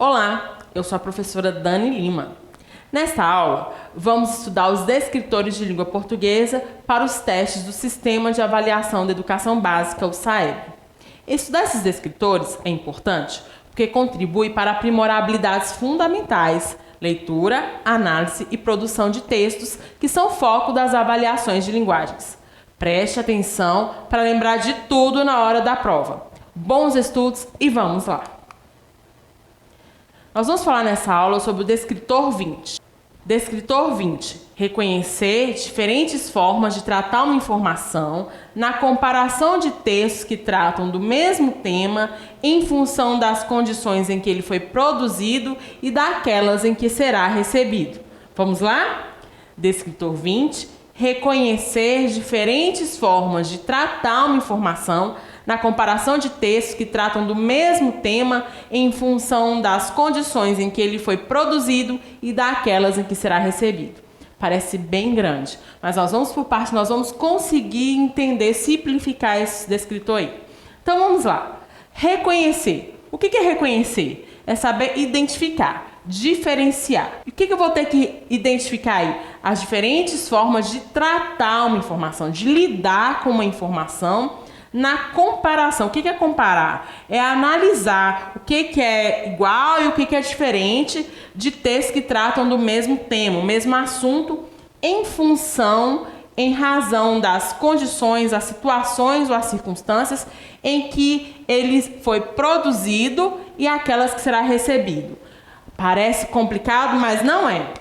Olá, eu sou a professora Dani Lima. Nesta aula, vamos estudar os descritores de língua portuguesa para os testes do Sistema de Avaliação da Educação Básica, o SAEB. Estudar esses descritores é importante porque contribui para aprimorar habilidades fundamentais, leitura, análise e produção de textos, que são foco das avaliações de linguagens. Preste atenção para lembrar de tudo na hora da prova. Bons estudos e vamos lá! Nós vamos falar nessa aula sobre o descritor 20. Descritor 20. Reconhecer diferentes formas de tratar uma informação na comparação de textos que tratam do mesmo tema em função das condições em que ele foi produzido e daquelas em que será recebido. Vamos lá? Descritor 20. Reconhecer diferentes formas de tratar uma informação na comparação de textos que tratam do mesmo tema em função das condições em que ele foi produzido e daquelas em que será recebido. Parece bem grande, mas nós vamos por parte, nós vamos conseguir entender, simplificar esse descritor aí. Então vamos lá. Reconhecer. O que é reconhecer? É saber identificar, diferenciar. E o que eu vou ter que identificar aí? As diferentes formas de tratar uma informação, de lidar com uma informação na comparação. O que é comparar? É analisar o que é igual e o que é diferente de textos que tratam do mesmo tema, o mesmo assunto, em razão das condições, as situações ou as circunstâncias em que ele foi produzido e aquelas que será recebido. Parece complicado, mas não é.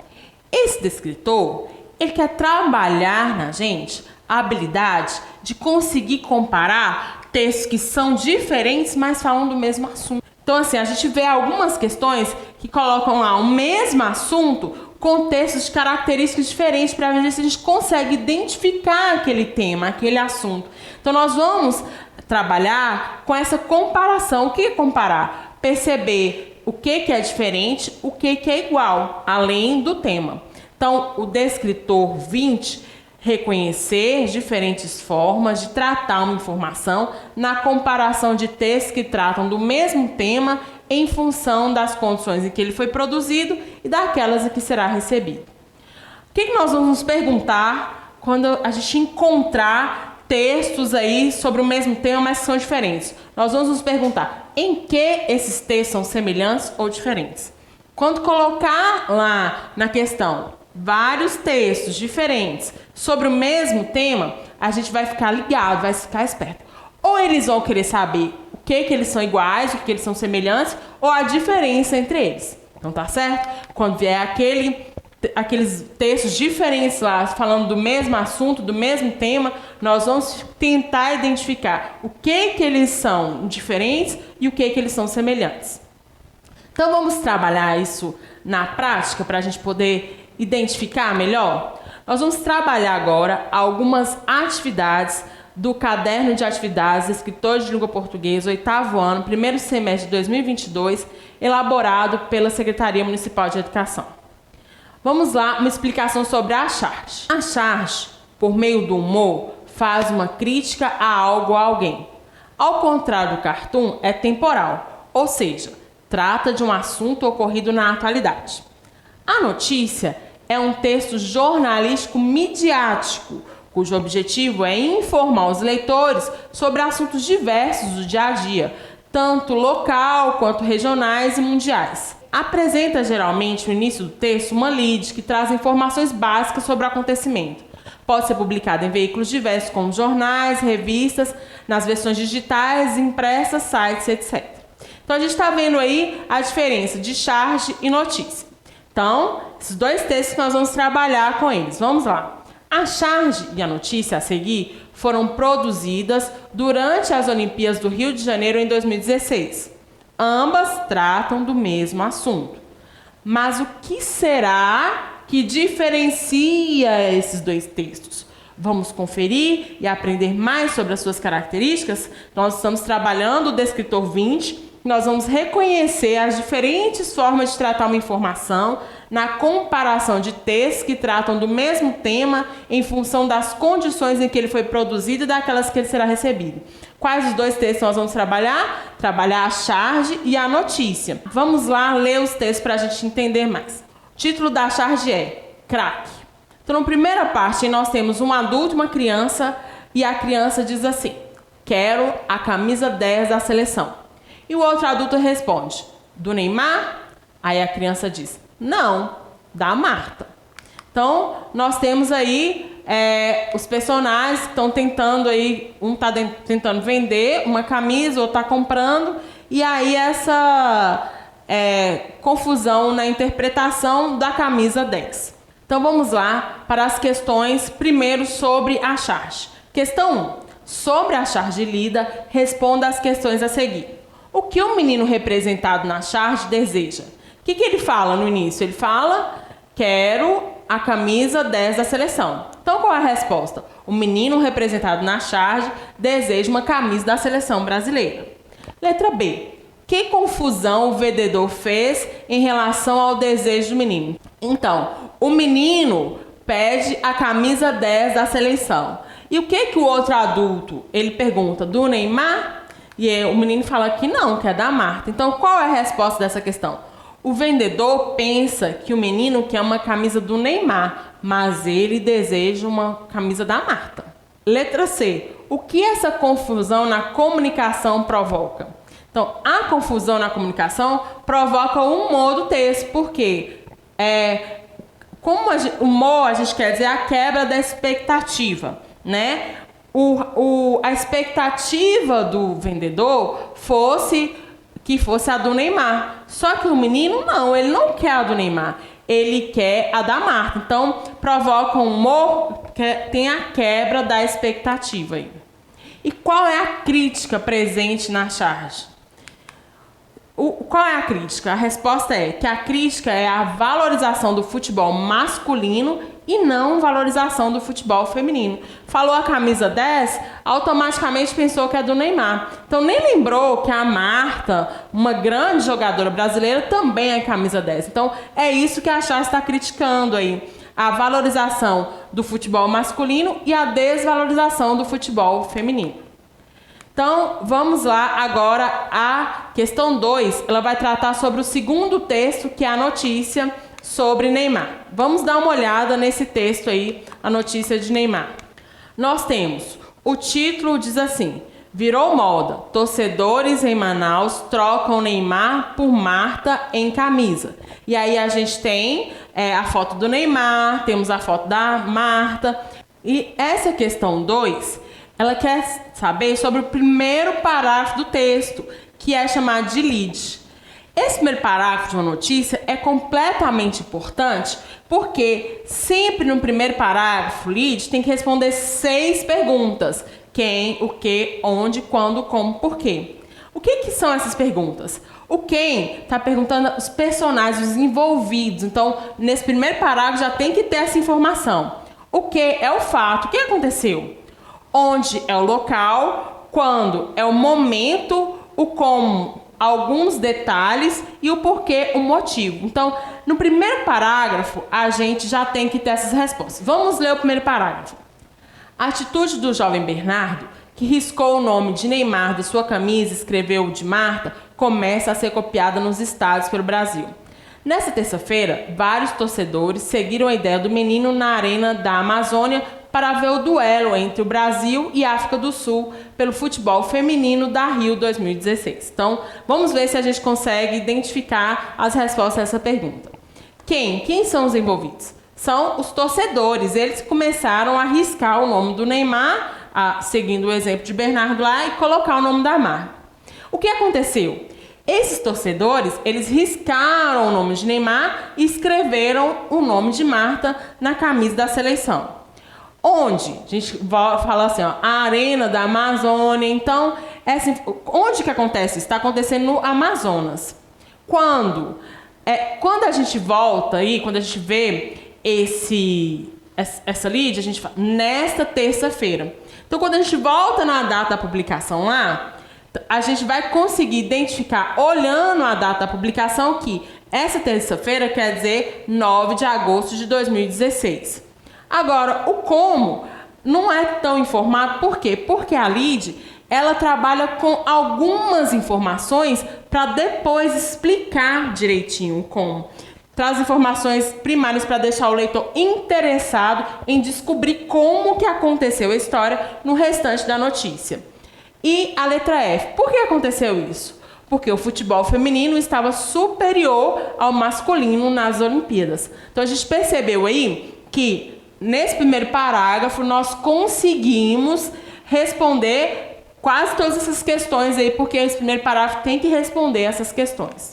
Esse descritor, ele quer trabalhar na gente a habilidade de conseguir comparar textos que são diferentes, mas falam do mesmo assunto. Então, assim, a gente vê algumas questões que colocam lá o mesmo assunto com textos de características diferentes para ver se a gente consegue identificar aquele tema, aquele assunto. Então, nós vamos trabalhar com essa comparação. O que é comparar? Perceber o que é diferente, o que é igual, além do tema. Então, o descritor 20, reconhecer diferentes formas de tratar uma informação na comparação de textos que tratam do mesmo tema em função das condições em que ele foi produzido e daquelas em que será recebido. O que nós vamos nos perguntar quando a gente encontrar textos aí sobre o mesmo tema, mas que são diferentes? Nós vamos nos perguntar em que esses textos são semelhantes ou diferentes. Quando colocar lá na questão vários textos diferentes sobre o mesmo tema, a gente vai ficar ligado, vai ficar esperto. Ou eles vão querer saber o que eles são iguais, o que eles são semelhantes, ou a diferença entre eles. Então tá certo? Quando vier aqueles textos diferentes lá, falando do mesmo assunto, do mesmo tema, nós vamos tentar identificar o que eles são diferentes e o que eles são semelhantes. Então vamos trabalhar isso na prática para a gente poder identificar melhor? Nós vamos trabalhar agora algumas atividades do Caderno de Atividades Escritores de Língua Portuguesa, 8º ano, primeiro semestre de 2022, elaborado pela Secretaria Municipal de Educação. Vamos lá, uma explicação sobre a charge. A charge, por meio do humor, faz uma crítica a algo ou a alguém. Ao contrário do cartoon, é temporal, ou seja, trata de um assunto ocorrido na atualidade. A notícia é um texto jornalístico midiático, cujo objetivo é informar os leitores sobre assuntos diversos do dia a dia, tanto local quanto regionais e mundiais. Apresenta geralmente no início do texto uma lead que traz informações básicas sobre o acontecimento. Pode ser publicado em veículos diversos como jornais, revistas, nas versões digitais, impressas, sites, etc. Então a gente está vendo aí a diferença de charge e notícia. Então, esses dois textos nós vamos trabalhar com eles. Vamos lá. A charge e a notícia a seguir foram produzidas durante as Olimpíadas do Rio de Janeiro em 2016. Ambas tratam do mesmo assunto. Mas o que será que diferencia esses dois textos? Vamos conferir e aprender mais sobre as suas características? Nós estamos trabalhando o descritor 20 nós vamos reconhecer as diferentes formas de tratar uma informação na comparação de textos que tratam do mesmo tema em função das condições em que ele foi produzido e daquelas que ele será recebido. Quais os dois textos nós vamos trabalhar? Trabalhar a charge e a notícia. Vamos lá ler os textos para a gente entender mais. O título da charge é Craque. Então, na primeira parte, nós temos um adulto e uma criança, e a criança diz assim: quero a camisa 10 da seleção. E o outro adulto responde: do Neymar? Aí a criança diz: não, da Marta. Então, nós temos aí os personagens que estão tentando aí, um está tentando vender uma camisa, outro está comprando, e aí essa confusão na interpretação da camisa 10. Então, vamos lá para as questões, primeiro sobre a charge. Questão 1. Sobre a charge lida, responda as questões a seguir. O que o menino representado na charge deseja? O que ele fala no início? Ele fala: quero a camisa 10 da seleção. Então, qual é a resposta? O menino representado na charge deseja uma camisa da seleção brasileira. Letra B. Que confusão o vendedor fez em relação ao desejo do menino? Então, o menino pede a camisa 10 da seleção. E o que o outro adulto, ele pergunta? Do Neymar? E o menino fala que não, que é da Marta. Então, qual é a resposta dessa questão? O vendedor pensa que o menino quer uma camisa do Neymar, mas ele deseja uma camisa da Marta. Letra C. O que essa confusão na comunicação provoca? Então, a confusão na comunicação provoca o humor do texto, porque como humor, a gente quer dizer a quebra da expectativa, né? A expectativa do vendedor fosse a do Neymar. Só que o menino não, ele não quer a do Neymar, ele quer a da Marta. Então, provoca um humor que tem a quebra da expectativa aí. E qual é a crítica presente na charge? Qual é a crítica? A resposta é que a crítica é a valorização do futebol masculino e não valorização do futebol feminino. Falou a camisa 10, automaticamente pensou que é do Neymar. Então nem lembrou que a Marta, uma grande jogadora brasileira, também é camisa 10. Então é isso que a charge está criticando aí. A valorização do futebol masculino e a desvalorização do futebol feminino. Então, vamos lá agora a questão 2. Ela vai tratar sobre o segundo texto, que é a notícia sobre Neymar. Vamos dar uma olhada nesse texto aí, a notícia de Neymar. Nós temos, o título diz assim: virou moda, torcedores em Manaus trocam Neymar por Marta em camisa. E aí a gente tem a foto do Neymar, temos a foto da Marta. E essa questão 2... ela quer saber sobre o primeiro parágrafo do texto, que é chamado de lead. Esse primeiro parágrafo de uma notícia é completamente importante, porque sempre no primeiro parágrafo, lead, tem que responder 6 perguntas. Quem, o que, onde, quando, como, por quê. O que são essas perguntas? O quem está perguntando os personagens envolvidos. Então, nesse primeiro parágrafo já tem que ter essa informação. O que é o fato, o que aconteceu? Onde é o local, quando é o momento, o como, alguns detalhes e o porquê, o motivo. Então, no primeiro parágrafo, a gente já tem que ter essas respostas. Vamos ler o primeiro parágrafo. A atitude do jovem Bernardo, que riscou o nome de Neymar de sua camisa e escreveu o de Marta, começa a ser copiada nos estádios pelo Brasil. Nessa terça-feira, vários torcedores seguiram a ideia do menino na Arena da Amazônia para ver o duelo entre o Brasil e a África do Sul pelo futebol feminino da Rio 2016. Então, vamos ver se a gente consegue identificar as respostas a essa pergunta. Quem são os envolvidos? São os torcedores. Eles começaram a riscar o nome do Neymar, seguindo o exemplo de Bernardo lá, e colocar o nome da Marta. O que aconteceu? Esses torcedores, eles riscaram o nome de Neymar e escreveram o nome de Marta na camisa da seleção. Onde? A gente fala assim, ó, a Arena da Amazônia. Então, onde que acontece? Está acontecendo no Amazonas. Quando a gente volta aí, quando a gente vê essa lead, a gente fala nesta terça-feira. Então, quando a gente volta na data da publicação lá, A gente vai conseguir identificar, olhando a data da publicação, que essa terça-feira quer dizer 9 de agosto de 2016. Agora, o como não é tão informado, por quê? Porque a LIDE, ela trabalha com algumas informações para depois explicar direitinho o como. Traz informações primárias para deixar o leitor interessado em descobrir como que aconteceu a história no restante da notícia. E a letra F, por que aconteceu isso? Porque o futebol feminino estava superior ao masculino nas Olimpíadas. Então a gente percebeu aí que nesse primeiro parágrafo nós conseguimos responder quase todas essas questões aí, porque esse primeiro parágrafo tem que responder essas questões.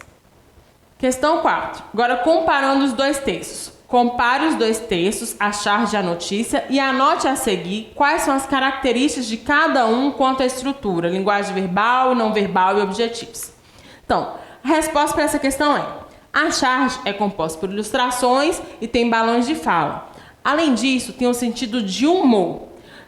Questão 4. Agora comparando os dois textos. Compare os dois textos, a charge e a notícia, e anote a seguir quais são as características de cada um quanto à estrutura, linguagem verbal, não verbal e objetivos. Então, a resposta para essa questão é: a charge é composta por ilustrações e tem balões de fala. Além disso, tem um sentido de humor.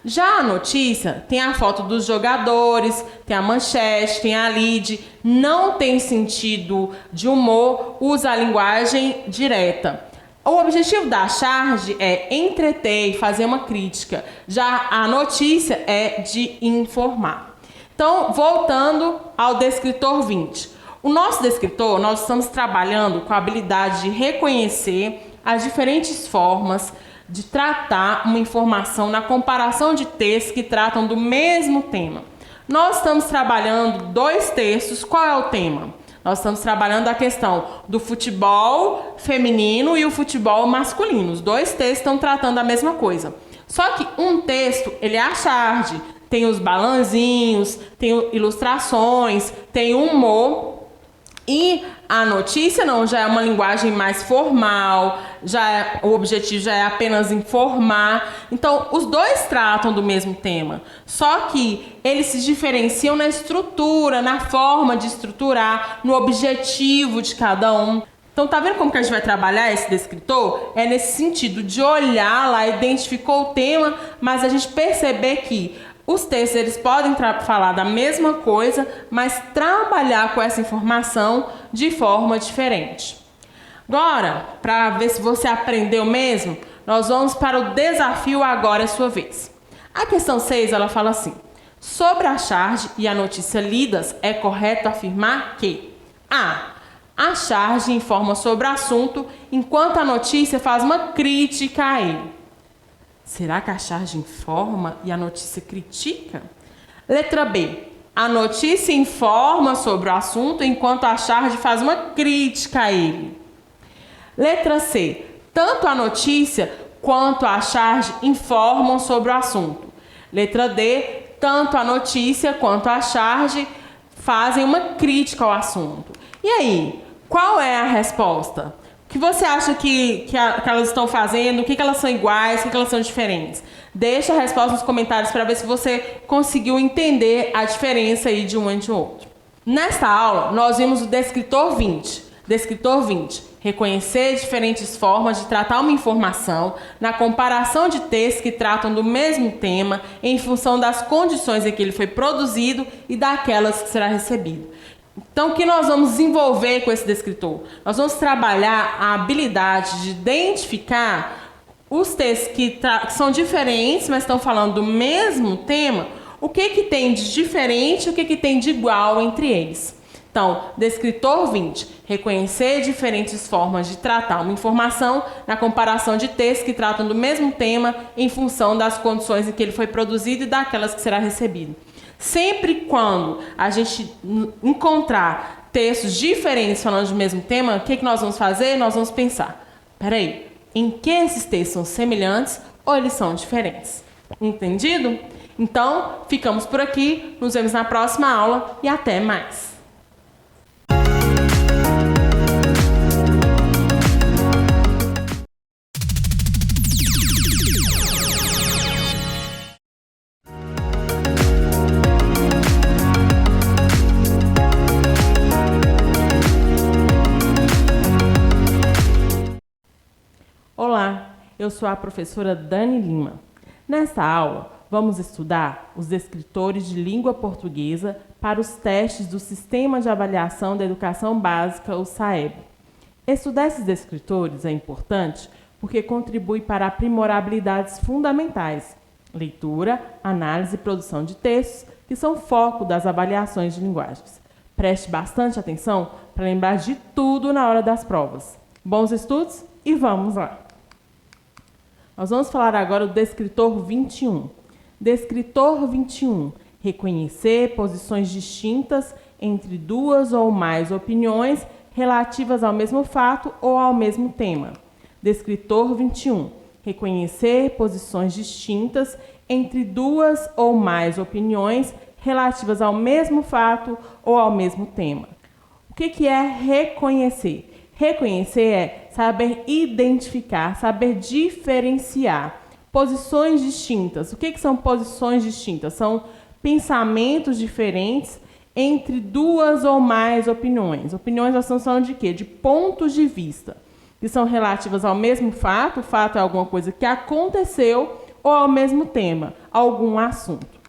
Já a notícia tem a foto dos jogadores, tem a manchete, tem a lead, não tem sentido de humor, usa a linguagem direta. O objetivo da charge é entreter e fazer uma crítica. Já a notícia é de informar. Então, voltando ao descritor 20. O nosso descritor, nós estamos trabalhando com a habilidade de reconhecer as diferentes formas de tratar uma informação na comparação de textos que tratam do mesmo tema. Nós estamos trabalhando dois textos. Qual é o tema? Nós estamos trabalhando a questão do futebol feminino e o futebol masculino. Os dois textos estão tratando a mesma coisa. Só que um texto, ele é a charge, tem os balãozinhos, tem ilustrações, tem humor. E a notícia não, já é uma linguagem mais formal, o objetivo já é apenas informar. Então, os dois tratam do mesmo tema, só que eles se diferenciam na estrutura, na forma de estruturar, no objetivo de cada um. Então, tá vendo como que a gente vai trabalhar esse descritor? É nesse sentido de olhar lá, identificou o tema, mas a gente perceber que os textos eles podem falar da mesma coisa, mas trabalhar com essa informação de forma diferente. Agora, para ver se você aprendeu mesmo, nós vamos para o desafio agora é sua vez. A questão 6, ela fala assim: sobre a charge e a notícia lidas, é correto afirmar que a charge informa sobre o assunto, enquanto a notícia faz uma crítica a ele. Será que a charge informa e a notícia critica? Letra B. A notícia informa sobre o assunto, enquanto a charge faz uma crítica a ele. Letra C. Tanto a notícia quanto a charge informam sobre o assunto. Letra D. Tanto a notícia quanto a charge fazem uma crítica ao assunto. E aí, qual é a resposta? O que você acha que elas estão fazendo? O que elas são iguais? O que elas são diferentes? Deixa a resposta nos comentários para ver se você conseguiu entender a diferença aí de um e de outro. Nesta aula, nós vimos o descritor 20. Descritor 20. Reconhecer diferentes formas de tratar uma informação na comparação de textos que tratam do mesmo tema em função das condições em que ele foi produzido e daquelas que será recebido. Então, o que nós vamos desenvolver com esse descritor? Nós vamos trabalhar a habilidade de identificar os textos que são diferentes, mas estão falando do mesmo tema, o que tem de diferente e o que tem de igual entre eles. Então, descritor 20, reconhecer diferentes formas de tratar uma informação na comparação de textos que tratam do mesmo tema em função das condições em que ele foi produzido e daquelas que será recebido. Sempre quando a gente encontrar textos diferentes falando do mesmo tema, o que nós vamos fazer? Nós vamos pensar, peraí, em que esses textos são semelhantes ou eles são diferentes? Entendido? Então, ficamos por aqui, nos vemos na próxima aula e até mais! Olá, eu sou a professora Dani Lima. Nesta aula, vamos estudar os descritores de língua portuguesa para os testes do Sistema de Avaliação da Educação Básica, o SAEB. Estudar esses descritores é importante porque contribui para aprimorar habilidades fundamentais, leitura, análise e produção de textos, que são foco das avaliações de linguagens. Preste bastante atenção para lembrar de tudo na hora das provas. Bons estudos e vamos lá! Nós vamos falar agora do descritor 21. Descritor 21. Reconhecer posições distintas entre duas ou mais opiniões relativas ao mesmo fato ou ao mesmo tema. Descritor 21. Reconhecer posições distintas entre duas ou mais opiniões relativas ao mesmo fato ou ao mesmo tema. O que é reconhecer? Reconhecer é saber identificar, saber diferenciar posições distintas. O que são posições distintas? São pensamentos diferentes entre duas ou mais opiniões. Opiniões nós estamos falando de quê? De pontos de vista, que são relativas ao mesmo fato. O fato é alguma coisa que aconteceu ou ao mesmo tema, algum assunto.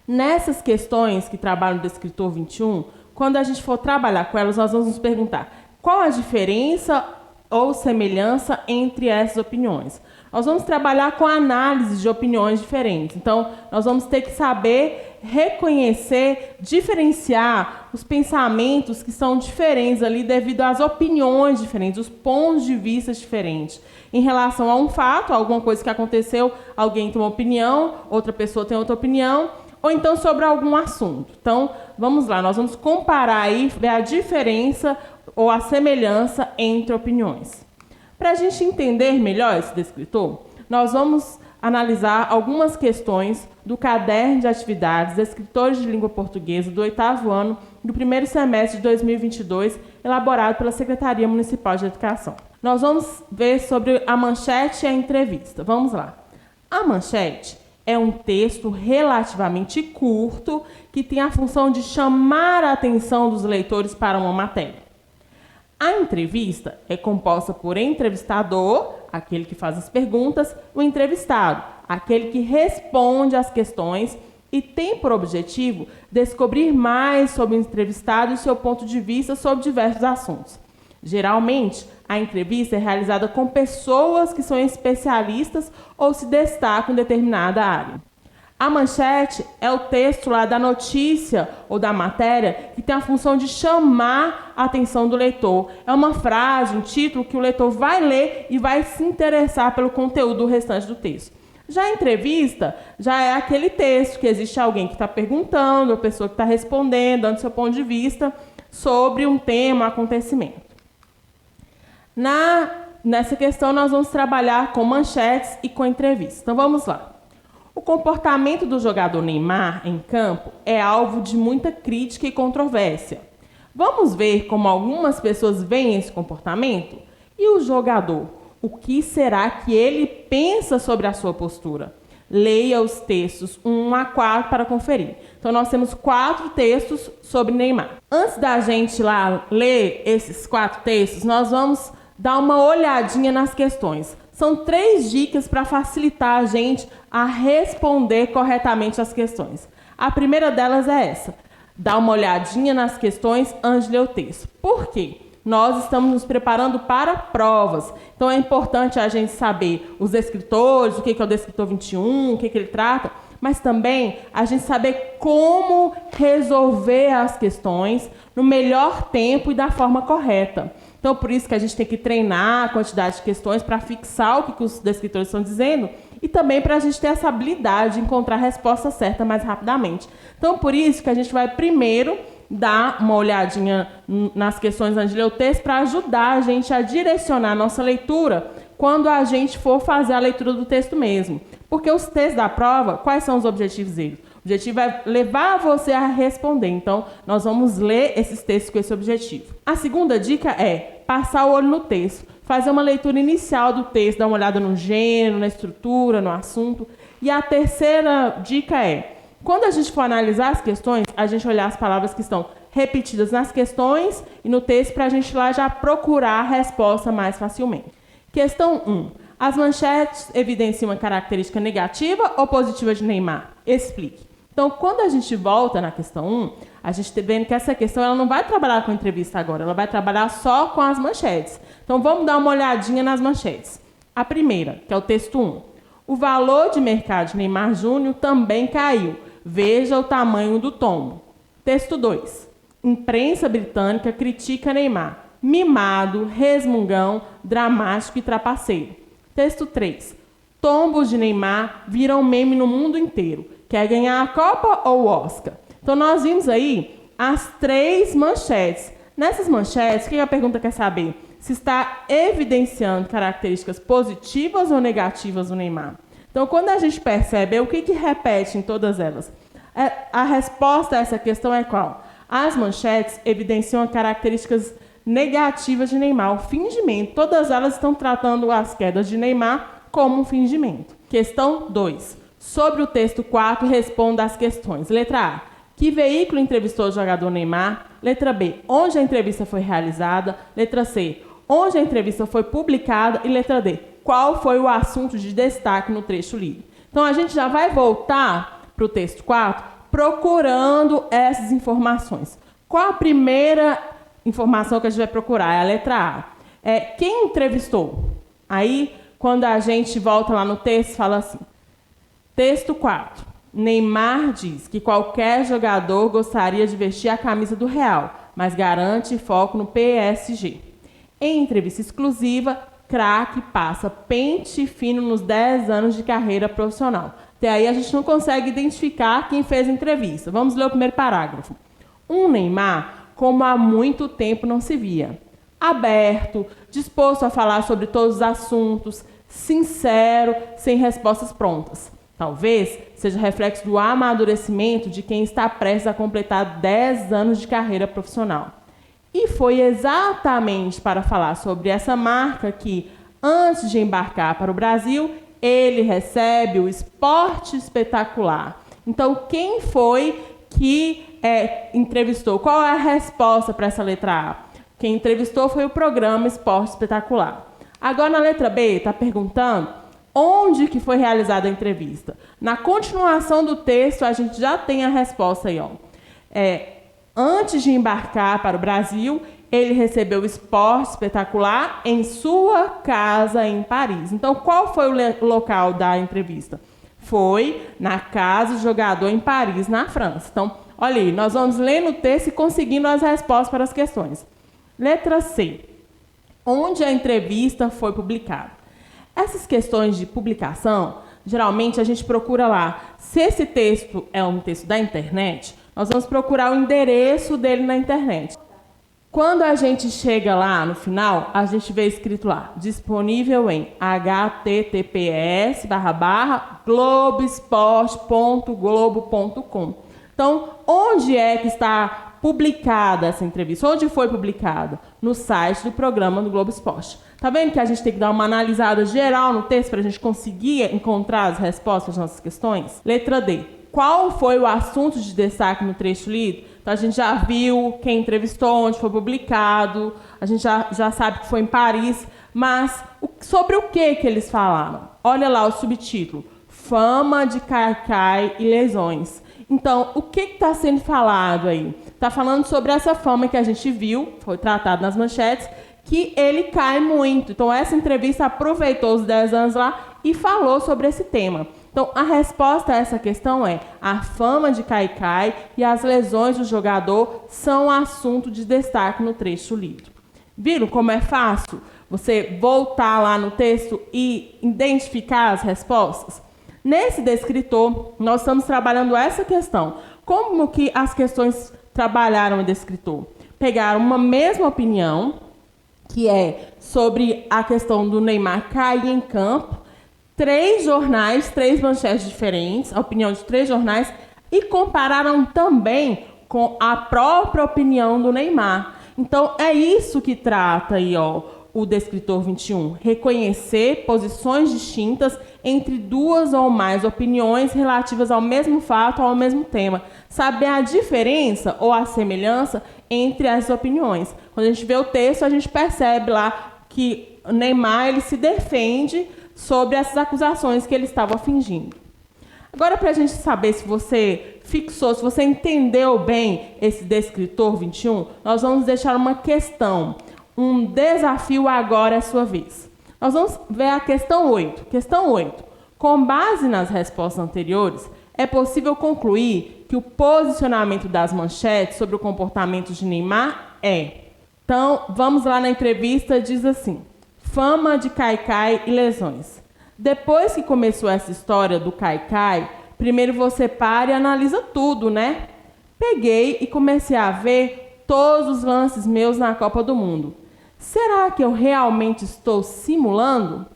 Nessas questões que trabalham no descritor 21, quando a gente for trabalhar com elas, nós vamos nos perguntar qual a diferença ou semelhança entre essas opiniões. Nós vamos trabalhar com a análise de opiniões diferentes. Então, nós vamos ter que saber reconhecer, diferenciar os pensamentos que são diferentes ali devido às opiniões diferentes, os pontos de vista diferentes. Em relação a um fato, alguma coisa que aconteceu, alguém tem uma opinião, outra pessoa tem outra opinião, ou então sobre algum assunto. Então, vamos lá, nós vamos comparar aí, ver a diferença ou a semelhança entre opiniões. Para a gente entender melhor esse descritor, nós vamos analisar algumas questões do caderno de atividades Descritores de Língua Portuguesa do 8º ano do primeiro semestre de 2022, elaborado pela Secretaria Municipal de Educação. Nós vamos ver sobre a manchete e a entrevista. Vamos lá. A manchete é um texto relativamente curto que tem a função de chamar a atenção dos leitores para uma matéria. A entrevista é composta por entrevistador, aquele que faz as perguntas, o entrevistado, aquele que responde às questões e tem por objetivo descobrir mais sobre o entrevistado e seu ponto de vista sobre diversos assuntos. Geralmente, a entrevista é realizada com pessoas que são especialistas ou se destacam em determinada área. A manchete é o texto lá da notícia ou da matéria que tem a função de chamar a atenção do leitor. É uma frase, um título que o leitor vai ler e vai se interessar pelo conteúdo do restante do texto. Já a entrevista já é aquele texto que existe alguém que está perguntando, a pessoa que está respondendo, dando seu ponto de vista sobre um tema, um acontecimento. Nessa questão, nós vamos trabalhar com manchetes e com entrevistas. Então, vamos lá. O comportamento do jogador Neymar em campo é alvo de muita crítica e controvérsia. Vamos ver como algumas pessoas veem esse comportamento? E o jogador? O que será que ele pensa sobre a sua postura? Leia os textos 1 a 4 para conferir. Então, nós temos 4 textos sobre Neymar. Antes da gente lá ler esses 4 textos, nós vamos dar uma olhadinha nas questões. São 3 dicas para facilitar a gente a responder corretamente as questões. A primeira delas é essa: dar uma olhadinha nas questões antes de ler o texto. Por quê? Nós estamos nos preparando para provas. Então, é importante a gente saber os descritores, o que é o descritor 21, o que ele trata, mas também a gente saber como resolver as questões no melhor tempo e da forma correta. Então, por isso que a gente tem que treinar a quantidade de questões para fixar o que os descritores estão dizendo e também para a gente ter essa habilidade de encontrar a resposta certa mais rapidamente. Então, por isso que a gente vai primeiro dar uma olhadinha nas questões antes de ler o texto para ajudar a gente a direcionar a nossa leitura quando a gente for fazer a leitura do texto mesmo. Porque os textos da prova, quais são os objetivos deles? O objetivo é levar você a responder. Então, nós vamos ler esses textos com esse objetivo. A segunda dica é passar o olho no texto, fazer uma leitura inicial do texto, dar uma olhada no gênero, na estrutura, no assunto. E a terceira dica é, quando a gente for analisar as questões, a gente olhar as palavras que estão repetidas nas questões e no texto para a gente lá já procurar a resposta mais facilmente. Questão 1. As manchetes evidenciam uma característica negativa ou positiva de Neymar? Explique. Então, quando a gente volta na questão 1, a gente está vendo que essa questão ela não vai trabalhar com a entrevista agora, ela vai trabalhar só com as manchetes. Então, vamos dar uma olhadinha nas manchetes. A primeira, que é o texto 1. O valor de mercado de Neymar Júnior também caiu. Veja o tamanho do tombo. Texto 2. Imprensa britânica critica Neymar. Mimado, resmungão, dramático e trapaceiro. Texto 3. Tombos de Neymar viram meme no mundo inteiro. Quer ganhar a Copa ou o Oscar? Então, nós vimos aí as 3 manchetes. Nessas manchetes, o que a pergunta quer saber? Se está evidenciando características positivas ou negativas do Neymar. Então, quando a gente percebe, o que repete em todas elas? A resposta a essa questão é qual? As manchetes evidenciam características negativas de Neymar, o fingimento. Todas elas estão tratando as quedas de Neymar como um fingimento. Questão 2. Sobre o texto 4, responda às questões. Letra A. Que veículo entrevistou o jogador Neymar? Letra B. Onde a entrevista foi realizada? Letra C. Onde a entrevista foi publicada? E letra D. Qual foi o assunto de destaque no trecho lido? Então, a gente já vai voltar para o texto 4 procurando essas informações. Qual a primeira informação que a gente vai procurar? É a letra A. Quem entrevistou? Aí, quando a gente volta lá no texto, fala assim. Texto 4. Neymar diz que qualquer jogador gostaria de vestir a camisa do Real, mas garante foco no PSG. Em entrevista exclusiva, craque passa pente fino nos 10 anos de carreira profissional. Até aí a gente não consegue identificar quem fez a entrevista. Vamos ler o primeiro parágrafo. Um Neymar como há muito tempo não se via. Aberto, disposto a falar sobre todos os assuntos, sincero, sem respostas prontas. Talvez seja reflexo do amadurecimento de quem está prestes a completar 10 anos de carreira profissional. E foi exatamente para falar sobre essa marca que, antes de embarcar para o Brasil, ele recebe o Esporte Espetacular. Então, quem foi que entrevistou? Qual é a resposta para essa letra A? Quem entrevistou foi o programa Esporte Espetacular. Agora, na letra B, está perguntando onde que foi realizada a entrevista. Na continuação do texto, a gente já tem a resposta aí. Ó. Antes de embarcar para o Brasil, ele recebeu o Esporte Espetacular em sua casa em Paris. Então, qual foi o local da entrevista? Foi na casa do jogador em Paris, na França. Então, olha aí, nós vamos lendo o texto e conseguindo as respostas para as questões. Letra C. Onde a entrevista foi publicada? Essas questões de publicação, geralmente a gente procura lá. Se esse texto é um texto da internet, nós vamos procurar o endereço dele na internet. Quando a gente chega lá no final, a gente vê escrito lá, disponível em https://globesport.globo.com. Então, onde é que está publicada essa entrevista? Onde foi publicada? No site do programa do Globo Esporte. Tá vendo que a gente tem que dar uma analisada geral no texto para a gente conseguir encontrar as respostas às nossas questões? Letra D. Qual foi o assunto de destaque no trecho lido? Então, a gente já viu quem entrevistou, onde foi publicado, a gente já sabe que foi em Paris, mas sobre o que eles falaram? Olha lá o subtítulo, fama de Kaká e lesões. Então, o que está sendo falado aí? Está falando sobre essa fama que a gente viu, foi tratado nas manchetes, que ele cai muito. Então, essa entrevista aproveitou os 10 anos lá e falou sobre esse tema. Então, a resposta a essa questão é a fama de Kaká e as lesões do jogador são assunto de destaque no trecho lido. Viram como é fácil você voltar lá no texto e identificar as respostas? Nesse descritor, nós estamos trabalhando essa questão. Como que as questões trabalharam o descritor? Pegaram uma mesma opinião, que é sobre a questão do Neymar cair em campo, 3 jornais, 3 manchetes diferentes, a opinião de 3 jornais, e compararam também com a própria opinião do Neymar. Então, é isso que trata aí, ó, o descritor 21. Reconhecer posições distintas entre 2 ou mais opiniões relativas ao mesmo fato ou ao mesmo tema. Saber a diferença ou a semelhança entre as opiniões. Quando a gente vê o texto, a gente percebe lá que o Neymar ele se defende sobre essas acusações que ele estava fingindo. Agora, para a gente saber se você fixou, se você entendeu bem esse descritor 21, nós vamos deixar uma questão, um desafio agora é sua vez. Nós vamos ver a questão 8. Questão 8. Com base nas respostas anteriores, é possível concluir que o posicionamento das manchetes sobre o comportamento de Neymar é... Então, vamos lá na entrevista, diz assim: fama de Kaikai e lesões. Depois que começou essa história do Kaikai, primeiro você para e analisa tudo, né? Peguei e comecei a ver todos os lances meus na Copa do Mundo. Será que eu realmente estou simulando?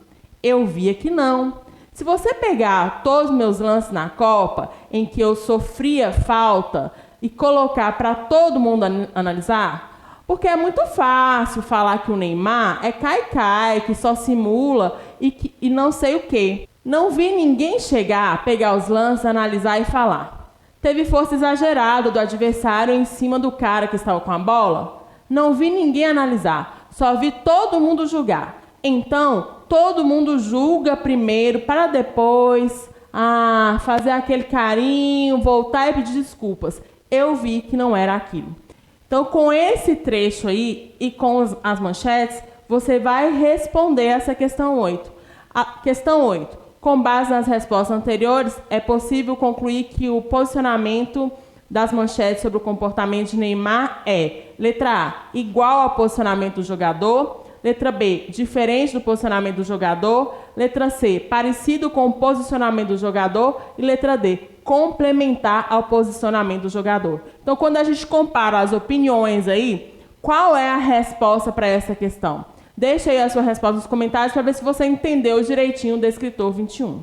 Eu via que não. Se você pegar todos os meus lances na Copa, em que eu sofria falta, e colocar para todo mundo analisar, porque é muito fácil falar que o Neymar é Kaikai, que só simula e não sei o quê. Não vi ninguém chegar, pegar os lances, analisar e falar. Teve força exagerada do adversário em cima do cara que estava com a bola? Não vi ninguém analisar, só vi todo mundo julgar. Então, todo mundo julga primeiro para depois fazer aquele carinho, voltar e pedir desculpas. Eu vi que não era aquilo. Então, com esse trecho aí e com as manchetes, você vai responder essa questão 8. A questão 8. Com base nas respostas anteriores, é possível concluir que o posicionamento das manchetes sobre o comportamento de Neymar é: letra A, igual ao posicionamento do jogador; letra B, diferente do posicionamento do jogador; letra C, parecido com o posicionamento do jogador; e letra D, complementar ao posicionamento do jogador. Então, quando a gente compara as opiniões aí, qual é a resposta para essa questão? Deixa aí a sua resposta nos comentários para ver se você entendeu direitinho o descritor 21.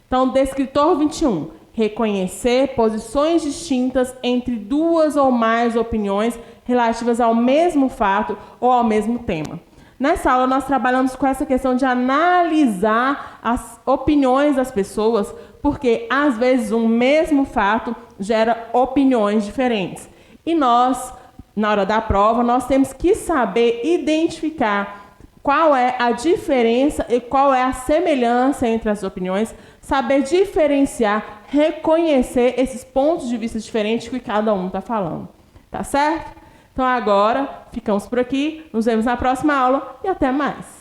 Então, descritor 21. Reconhecer posições distintas entre duas ou mais opiniões relativas ao mesmo fato ou ao mesmo tema. Nessa aula, nós trabalhamos com essa questão de analisar as opiniões das pessoas, porque, às vezes, um mesmo fato gera opiniões diferentes. E nós, na hora da prova, nós temos que saber identificar qual é a diferença e qual é a semelhança entre as opiniões, saber diferenciar, reconhecer esses pontos de vista diferentes que cada um está falando. Tá certo? Então, agora, ficamos por aqui, nos vemos na próxima aula e até mais!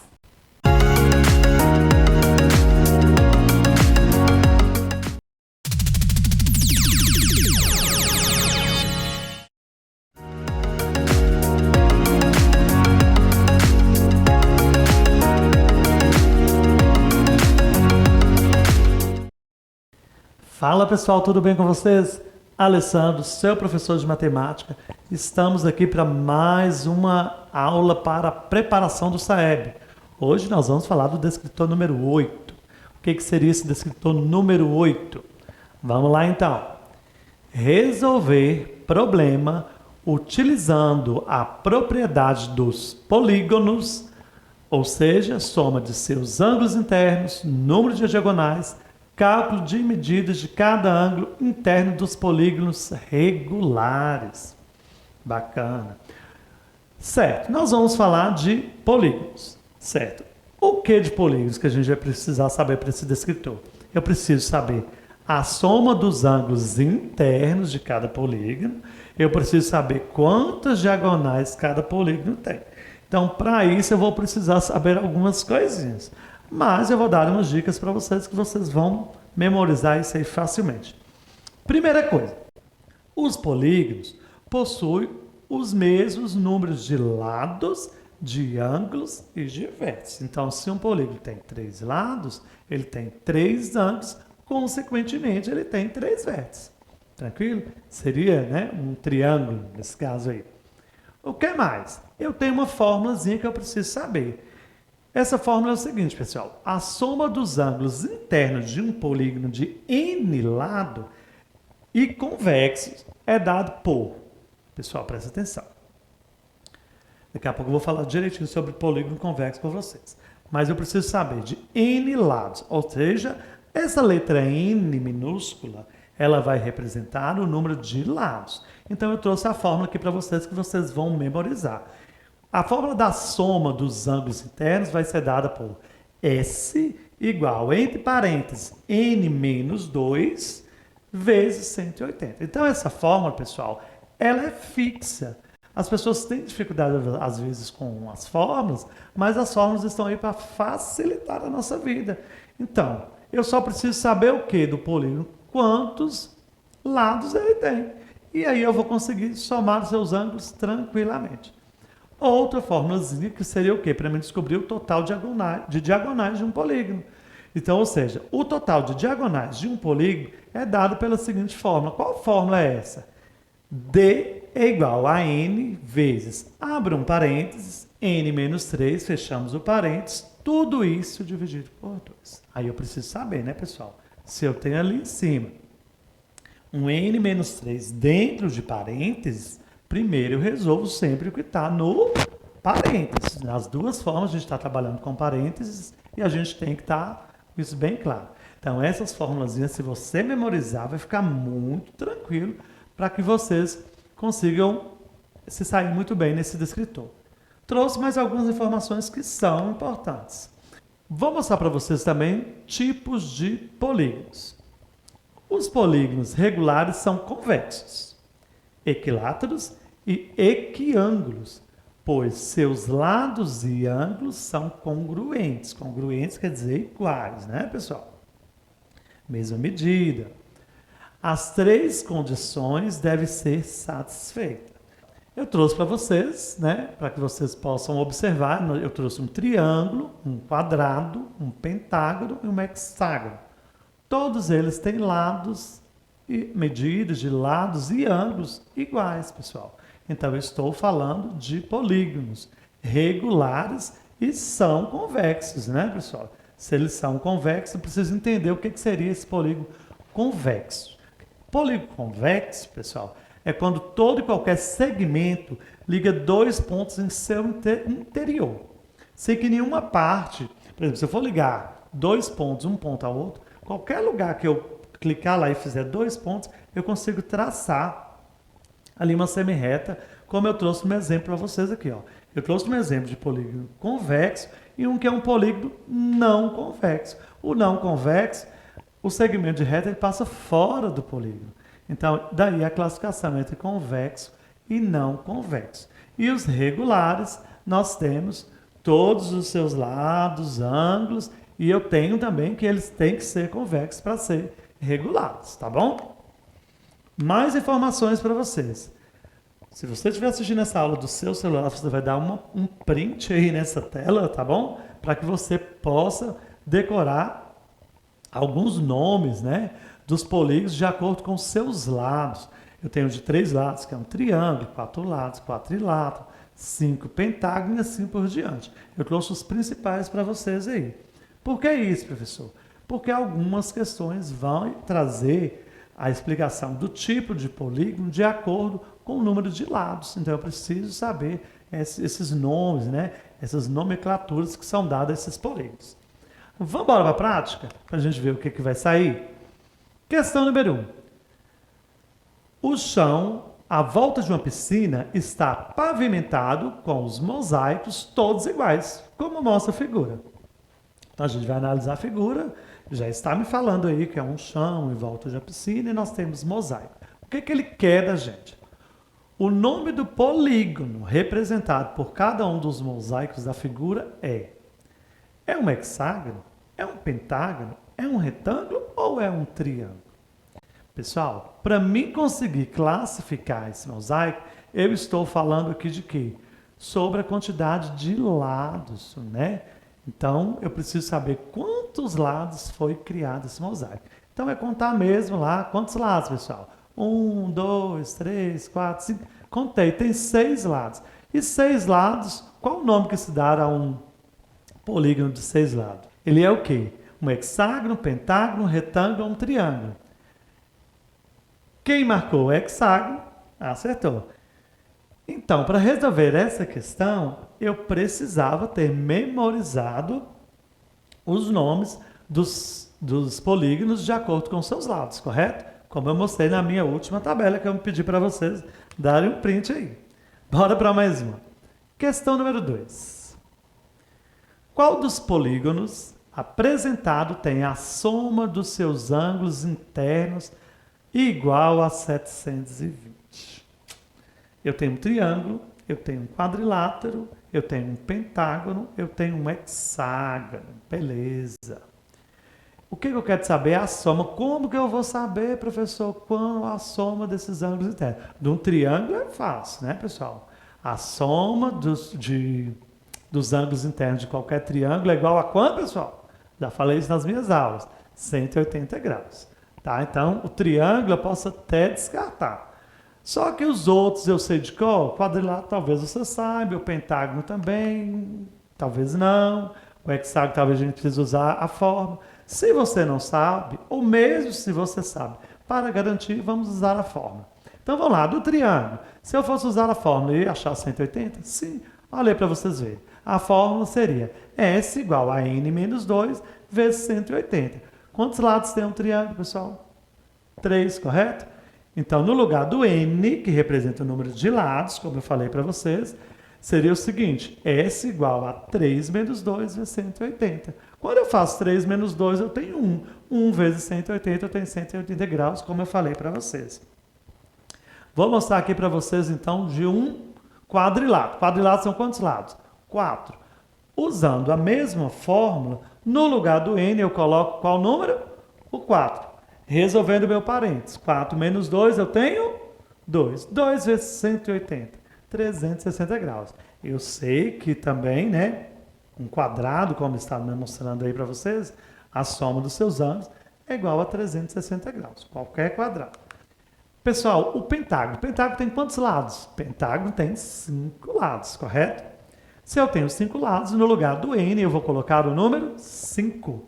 Fala pessoal, tudo bem com vocês? Alessandro, seu professor de matemática. Estamos aqui para mais uma aula para a preparação do SAEB. Hoje nós vamos falar do descritor número 8. O que seria esse descritor número 8? Vamos lá então. Resolver problema utilizando a propriedade dos polígonos, ou seja, soma de seus ângulos internos, número de diagonais, cálculo de medidas de cada ângulo interno dos polígonos regulares. Bacana. Certo, nós vamos falar de polígonos. Certo. O que de polígonos que a gente vai precisar saber para esse descritor? Eu preciso saber a soma dos ângulos internos de cada polígono. Eu preciso saber quantas diagonais cada polígono tem. Então, para isso, eu vou precisar saber algumas coisinhas. Mas eu vou dar umas dicas para vocês que vocês vão memorizar isso aí facilmente. Primeira coisa, os polígonos possuem os mesmos números de lados, de ângulos e de vértices. Então, se um polígono tem 3 lados, ele tem 3 ângulos, consequentemente, ele tem 3 vértices. Tranquilo? Seria, né, um triângulo nesse caso aí. O que mais? Eu tenho uma fórmulazinha que eu preciso saber. Essa fórmula é o seguinte, pessoal. A soma dos ângulos internos de um polígono de n lado e convexos é dado por... Pessoal, presta atenção. Daqui a pouco eu vou falar direitinho sobre polígono convexo para vocês. Mas eu preciso saber de n lados. Ou seja, essa letra n minúscula, ela vai representar o número de lados. Então eu trouxe a fórmula aqui para vocês que vocês vão memorizar. A fórmula da soma dos ângulos internos vai ser dada por S igual, entre parênteses, N menos 2 vezes 180. Então, essa fórmula, pessoal, ela é fixa. As pessoas têm dificuldade, às vezes, com as fórmulas, mas as fórmulas estão aí para facilitar a nossa vida. Então, eu só preciso saber o que do polígono? Quantos lados ele tem. E aí eu vou conseguir somar seus ângulos tranquilamente. Outra fórmulazinha que seria o quê? Para mim descobrir o total de diagonais de um polígono. Então, ou seja, o total de diagonais de um polígono é dado pela seguinte fórmula. Qual fórmula é essa? D é igual a N vezes, abre um parênteses, N menos 3, fechamos o parênteses, tudo isso dividido por 2. Aí eu preciso saber, né, pessoal? Se eu tenho ali em cima um N menos 3 dentro de parênteses, primeiro eu resolvo sempre o que está no parênteses. Nas duas formas a gente está trabalhando com parênteses e a gente tem que estar com isso bem claro. Então essas formulazinhas, se você memorizar, vai ficar muito tranquilo para que vocês consigam se sair muito bem nesse descritor. Trouxe mais algumas informações que são importantes. Vou mostrar para vocês também tipos de polígonos. Os polígonos regulares são convexos, equiláteros e equiângulos, pois seus lados e ângulos são congruentes. Congruentes quer dizer iguais, né, pessoal? Mesma medida. As três condições devem ser satisfeitas. Eu trouxe para vocês, né, para que vocês possam observar, eu trouxe um triângulo, um quadrado, um pentágono e um hexágono. Todos eles têm lados e medidas de lados e ângulos iguais, pessoal. Então, eu estou falando de polígonos regulares e são convexos, né, pessoal? Se eles são convexos, eu preciso entender o que seria esse polígono convexo. Polígono convexo, pessoal, é quando todo e qualquer segmento liga dois pontos em seu interior. Sem que nenhuma parte, por exemplo, se eu for ligar dois pontos, um ponto ao outro, qualquer lugar que eu clicar lá e fizer dois pontos, eu consigo traçar ali uma semirreta, como eu trouxe um exemplo para vocês aqui. Ó. Eu trouxe um exemplo de polígono convexo e um que é um polígono não convexo. O não convexo, o segmento de reta ele passa fora do polígono. Então, daí a classificação entre convexo e não convexo. E os regulares, nós temos todos os seus lados, ângulos, e eu tenho também que eles têm que ser convexos para ser regulados, tá bom? Mais informações para vocês. Se você estiver assistindo essa aula do seu celular, você vai dar um print aí nessa tela, tá bom? Para que você possa decorar alguns nomes, né, dos polígonos de acordo com os seus lados. Eu tenho de 3 lados, que é um triângulo, 4 lados, quadrilátero, 5 pentágonos e assim por diante. Eu trouxe os principais para vocês aí. Por que isso, professor? Porque algumas questões vão trazer a explicação do tipo de polígono de acordo com o número de lados. Então, eu preciso saber esses nomes, né? Essas nomenclaturas que são dadas a esses polígonos. Vamos embora para a prática? Para a gente ver o que vai sair? Questão número 1. O chão, à volta de uma piscina, está pavimentado com os mosaicos todos iguais, como mostra a figura. Então, a gente vai analisar a figura, já está me falando aí que é um chão em volta de uma piscina e nós temos mosaico. O que ele quer da gente? O nome do polígono representado por cada um dos mosaicos da figura é um hexágono? É um pentágono? É um retângulo ou é um triângulo? Pessoal, para mim conseguir classificar esse mosaico, eu estou falando aqui de quê? Sobre a quantidade de lados, né? Então, eu preciso saber quantos lados foi criado esse mosaico. Então, é contar mesmo lá quantos lados, pessoal? 1, 2, 3, 4, 5. Contei, tem 6 lados. E 6 lados, qual o nome que se dá a um polígono de 6 lados? Ele é o quê? Um hexágono, um pentágono, um retângulo ou um triângulo? Quem marcou o hexágono, acertou. Então, para resolver essa questão, eu precisava ter memorizado os nomes dos polígonos de acordo com seus lados, correto? Como eu mostrei na minha última tabela, que eu pedi para vocês darem um print aí. Bora para mais uma. Questão número 2. Qual dos polígonos apresentado tem a soma dos seus ângulos internos igual a 720? Eu tenho um triângulo, eu tenho um quadrilátero, eu tenho um pentágono, eu tenho um hexágono. Beleza. O que eu quero saber é a soma. Como que eu vou saber, professor, qual a soma desses ângulos internos? De um triângulo é fácil, né, pessoal? A soma dos ângulos internos de qualquer triângulo é igual a quanto, pessoal? Já falei isso nas minhas aulas. 180 graus. Tá? Então, o triângulo eu posso até descartar. Só que os outros eu sei de qual? O quadrilátero talvez você saiba, o pentágono também, talvez não. O hexágono talvez a gente precise usar a forma. Se você não sabe, ou mesmo se você sabe, para garantir, vamos usar a forma. Então vamos lá, do triângulo. Se eu fosse usar a fórmula e achar 180, sim, olha aí para vocês verem. A fórmula seria S igual a N menos 2 vezes 180. Quantos lados tem um triângulo, pessoal? 3, correto? Então, no lugar do N, que representa o número de lados, como eu falei para vocês, seria o seguinte, S igual a 3 menos 2 vezes 180. Quando eu faço 3 menos 2, eu tenho 1. 1 vezes 180, eu tenho 180 graus, como eu falei para vocês. Vou mostrar aqui para vocês, então, de um quadrilátero. Quadriláteros são quantos lados? 4. Usando a mesma fórmula, no lugar do N, eu coloco qual número? O 4. Resolvendo meu parênteses. 4 menos 2, eu tenho 2. 2 vezes 180. 360 graus. Eu sei que também, né, um quadrado, como está mostrando aí para vocês, a soma dos seus ângulos é igual a 360 graus. Qualquer quadrado. Pessoal, o pentágono. O pentágono tem quantos lados? O pentágono tem 5 lados, correto? Se eu tenho 5 lados, no lugar do N, eu vou colocar o número 5.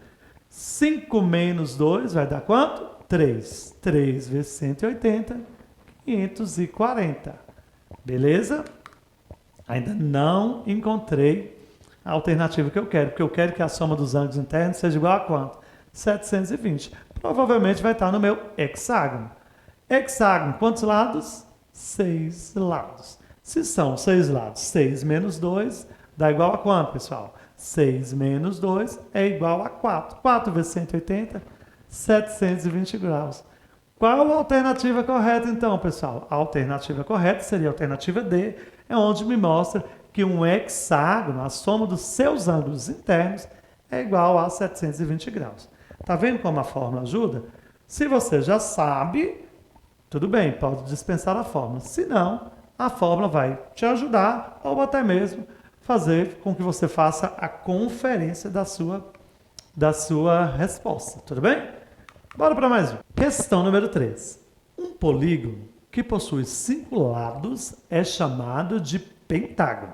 5 menos 2 vai dar quanto? 3. 3 vezes 180, 540. Beleza? Ainda não encontrei a alternativa que eu quero, porque eu quero que a soma dos ângulos internos seja igual a quanto? 720. Provavelmente vai estar no meu hexágono. Hexágono, quantos lados? 6 lados. Se são 6 lados, 6 menos 2 dá igual a quanto, pessoal? 6 menos 2 é igual a 4. 4 vezes 180, 720 graus. Qual a alternativa correta, então, pessoal? A alternativa correta seria a alternativa D, é onde me mostra que um hexágono, a soma dos seus ângulos internos, é igual a 720 graus. Tá vendo como a fórmula ajuda? Se você já sabe, tudo bem, pode dispensar a fórmula. Se não, a fórmula vai te ajudar ou até mesmo fazer com que você faça a conferência da sua resposta. Tudo bem? Bora para mais um. Questão número 3. Um polígono que possui 5 lados é chamado de pentágono.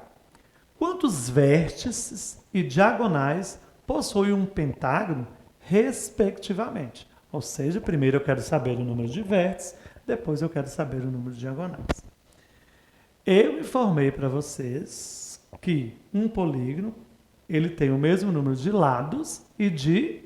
Quantos vértices e diagonais possui um pentágono, respectivamente? Ou seja, primeiro eu quero saber o número de vértices, depois eu quero saber o número de diagonais. Eu informei para vocês que um polígono ele tem o mesmo número de lados e de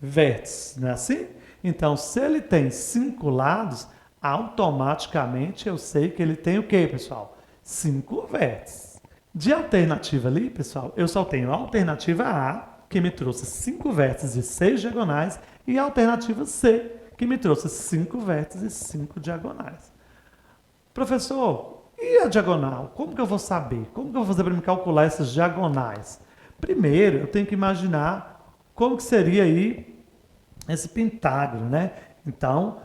vértices, não é assim? Então, se ele tem 5 lados, automaticamente eu sei que ele tem o quê, pessoal? 5 vértices. De alternativa ali, pessoal, eu só tenho a alternativa A, que me trouxe 5 vértices e 6 diagonais, e a alternativa C, que me trouxe 5 vértices e 5 diagonais. Professor, e a diagonal? Como que eu vou saber? Como que eu vou fazer para me calcular essas diagonais? Primeiro, eu tenho que imaginar como que seria aí esse pentágono, né? Então,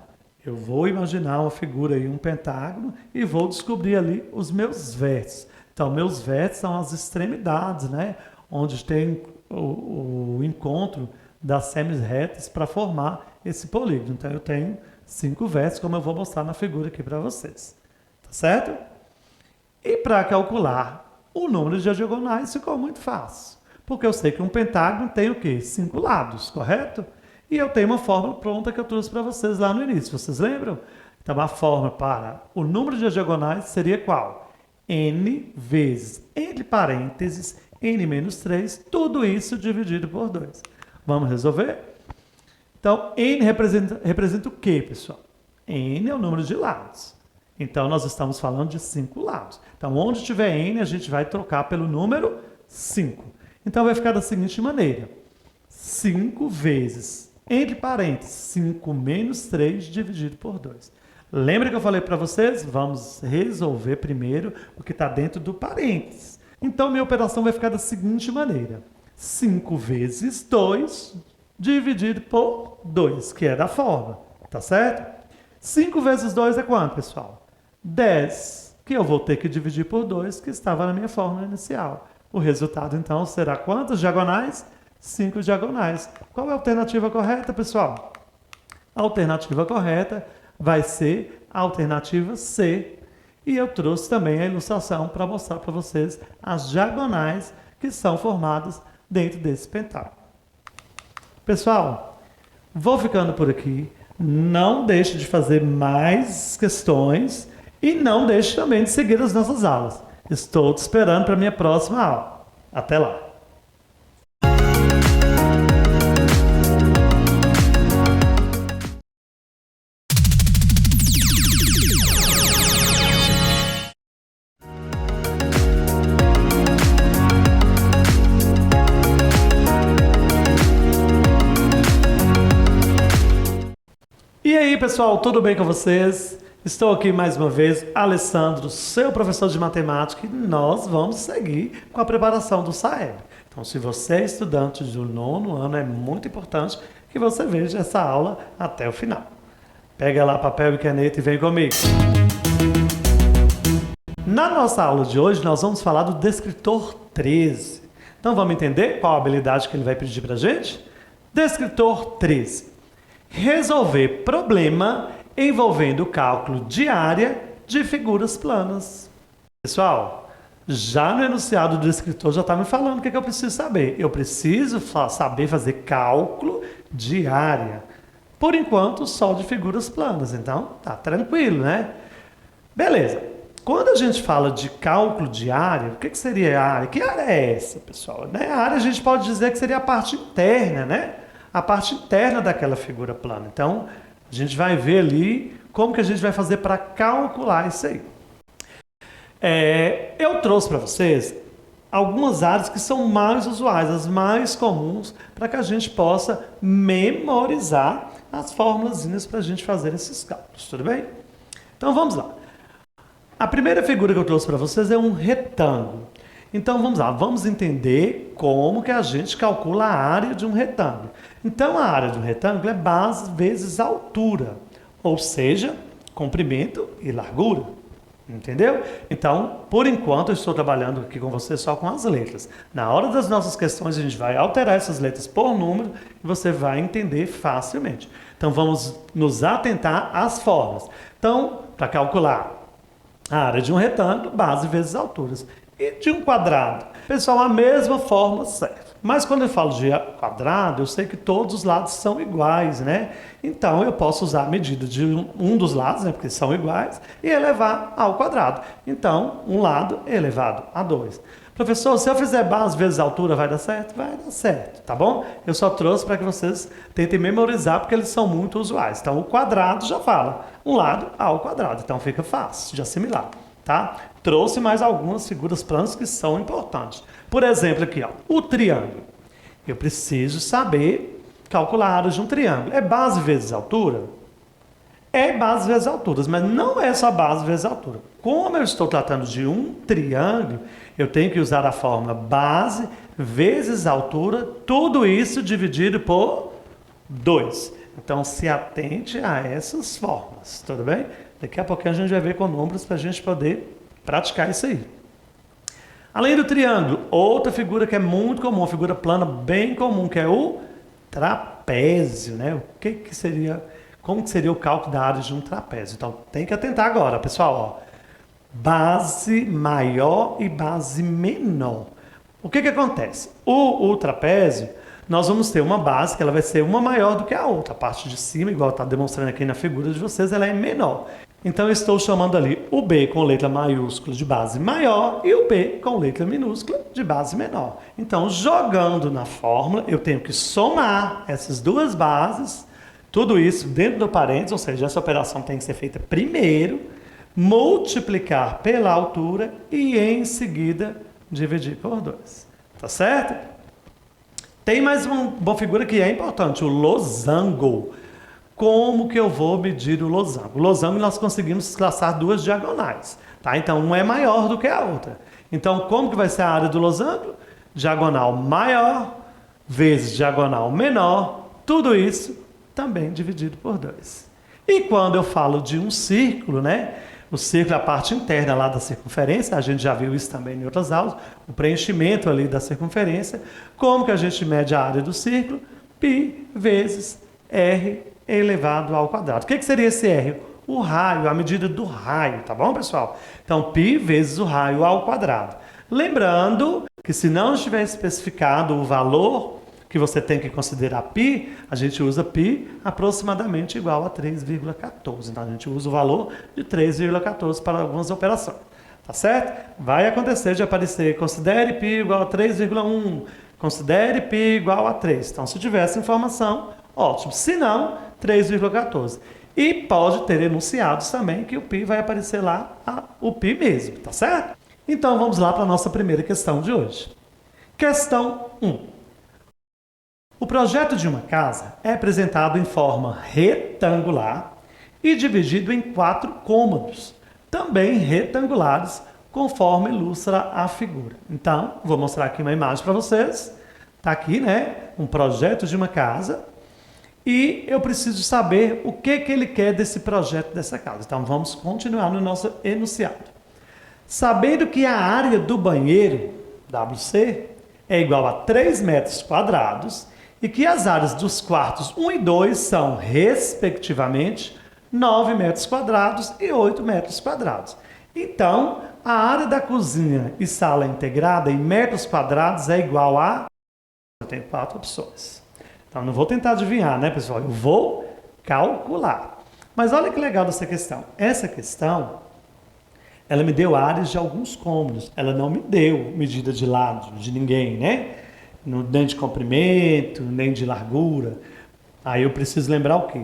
eu vou imaginar uma figura aí, um pentágono, e vou descobrir ali os meus vértices. Então, meus vértices são as extremidades, né? Onde tem o encontro das semirretas para formar esse polígono. Então, eu tenho 5 vértices, como eu vou mostrar na figura aqui para vocês. Tá certo? E para calcular o número de diagonais ficou muito fácil. Porque eu sei que um pentágono tem o quê? 5 lados, correto? E eu tenho uma fórmula pronta que eu trouxe para vocês lá no início. Vocês lembram? Então, a fórmula para o número de diagonais seria qual? N vezes, entre parênteses, N menos 3, tudo isso dividido por 2. Vamos resolver? Então, N representa o quê, pessoal? N é o número de lados. Então, nós estamos falando de 5 lados. Então, onde tiver N, a gente vai trocar pelo número 5. Então vai ficar da seguinte maneira. 5 vezes, entre parênteses, 5 menos 3 dividido por 2. Lembra que eu falei para vocês? Vamos resolver primeiro o que está dentro do parênteses. Então, minha operação vai ficar da seguinte maneira. 5 vezes 2 dividido por 2, que é da forma. Tá certo? 5 vezes 2 é quanto, pessoal? 10, que eu vou ter que dividir por 2, que estava na minha fórmula inicial. O resultado, então, será quantas diagonais? 5 diagonais. Qual é a alternativa correta, pessoal? A alternativa correta vai ser a alternativa C. E eu trouxe também a ilustração para mostrar para vocês as diagonais que são formadas dentro desse pentágono. Pessoal, vou ficando por aqui. Não deixe de fazer mais questões e não deixe também de seguir as nossas aulas. Estou te esperando para a minha próxima aula. Até lá! E aí, pessoal, tudo bem com vocês? Estou aqui mais uma vez, Alessandro, seu professor de matemática, e nós vamos seguir com a preparação do SAEB. Então, se você é estudante do 9º ano, é muito importante que você veja essa aula até o final. Pega lá papel e caneta e vem comigo. Na nossa aula de hoje, nós vamos falar do descritor 13. Então, vamos entender qual a habilidade que ele vai pedir para a gente? Descritor 13. Resolver problema envolvendo o cálculo de área de figuras planas. Pessoal, já no enunciado do descritor já está me falando o que eu preciso saber. Eu preciso saber fazer cálculo de área. Por enquanto, só de figuras planas. Então, tá tranquilo, né? Beleza. Quando a gente fala de cálculo de área, o que seria a área? Que área é essa, pessoal? A área a gente pode dizer que seria a parte interna, né? A parte interna daquela figura plana. Então, a gente vai ver ali como que a gente vai fazer para calcular isso aí. Eu trouxe para vocês algumas áreas que são mais usuais, as mais comuns, para que a gente possa memorizar as formulazinhas para a gente fazer esses cálculos, tudo bem? Então, vamos lá. A primeira figura que eu trouxe para vocês é um retângulo. Então, vamos lá, vamos entender como que a gente calcula a área de um retângulo. Então, a área de um retângulo é base vezes altura, ou seja, comprimento e largura. Entendeu? Então, por enquanto, eu estou trabalhando aqui com você só com as letras. Na hora das nossas questões, a gente vai alterar essas letras por número e você vai entender facilmente. Então, vamos nos atentar às formas. Então, para calcular a área de um retângulo, base vezes alturas. E de um quadrado? Pessoal, a mesma forma serve. Mas quando eu falo de quadrado, eu sei que todos os lados são iguais, né? Então, eu posso usar a medida de um dos lados, né? Porque são iguais, e elevar ao quadrado. Então, um lado elevado a 2. Professor, se eu fizer base vezes altura, vai dar certo? Vai dar certo, tá bom? Eu só trouxe para que vocês tentem memorizar, porque eles são muito usuais. Então, o quadrado já fala um lado ao quadrado. Então, fica fácil de assimilar, tá? Trouxe mais algumas figuras planas que são importantes. Por exemplo, aqui, ó, o triângulo. Eu preciso saber calcular a área de um triângulo. É base vezes altura? É base vezes alturas, mas não é só base vezes altura. Como eu estou tratando de um triângulo, eu tenho que usar a fórmula base vezes altura, tudo isso dividido por 2. Então, se atente a essas fórmulas, tudo bem? Daqui a pouquinho a gente vai ver com números para a gente poder praticar isso aí. Além do triângulo, outra figura que é muito comum, uma figura plana bem comum, que é o trapézio, né? O que seria, como que seria o cálculo da área de um trapézio? Então, tem que atentar agora, pessoal, ó. Base maior e base menor. O que acontece? O trapézio, nós vamos ter uma base que ela vai ser uma maior do que a outra. A parte de cima, igual está demonstrando aqui na figura de vocês, ela é menor. Então, eu estou chamando ali o B com letra maiúscula de base maior e o B com letra minúscula de base menor. Então, jogando na fórmula, eu tenho que somar essas duas bases, tudo isso dentro do parênteses, ou seja, essa operação tem que ser feita primeiro, multiplicar pela altura e, em seguida, dividir por 2. Tá certo? Tem mais uma figura que é importante, o losango. Como que eu vou medir o losango? O losango nós conseguimos traçar duas diagonais, tá? Então, uma é maior do que a outra. Então, como que vai ser a área do losango? Diagonal maior vezes diagonal menor, tudo isso também dividido por 2. E quando eu falo de um círculo, né? O círculo é a parte interna lá da circunferência, a gente já viu isso também em outras aulas, o preenchimento ali da circunferência. Como que a gente mede a área do círculo? Π vezes R elevado ao quadrado. O que seria esse R? O raio, a medida do raio, tá bom, pessoal? Então, π vezes o raio ao quadrado. Lembrando que se não estiver especificado o valor que você tem que considerar π, a gente usa π aproximadamente igual a 3,14. Então, a gente usa o valor de 3,14 para algumas operações. Tá certo? Vai acontecer de aparecer, considere π igual a 3,1, considere π igual a 3. Então, se tiver essa informação, ótimo. Se não, 3,14. E pode ter enunciados também que o π vai aparecer lá, o π mesmo, tá certo? Então, vamos lá para a nossa primeira questão de hoje. Questão 1. O projeto de uma casa é apresentado em forma retangular e dividido em 4 cômodos, também retangulares, conforme ilustra a figura. Então, vou mostrar aqui uma imagem para vocês. Está aqui, né, um projeto de uma casa e eu preciso saber o que ele quer desse projeto dessa casa. Então, vamos continuar no nosso enunciado. Sabendo que a área do banheiro, WC, é igual a 3 metros quadrados e que as áreas dos quartos 1 e 2 são, respectivamente, 9 metros quadrados e 8 metros quadrados. Então, a área da cozinha e sala integrada em metros quadrados é igual a... Eu tenho 4 opções. Então, não vou tentar adivinhar, né, pessoal? Eu vou calcular. Mas olha que legal dessa questão. Essa questão, ela me deu áreas de alguns cômodos. Ela não me deu medida de lado de ninguém, né? Nem de comprimento, nem de largura. Aí eu preciso lembrar o quê?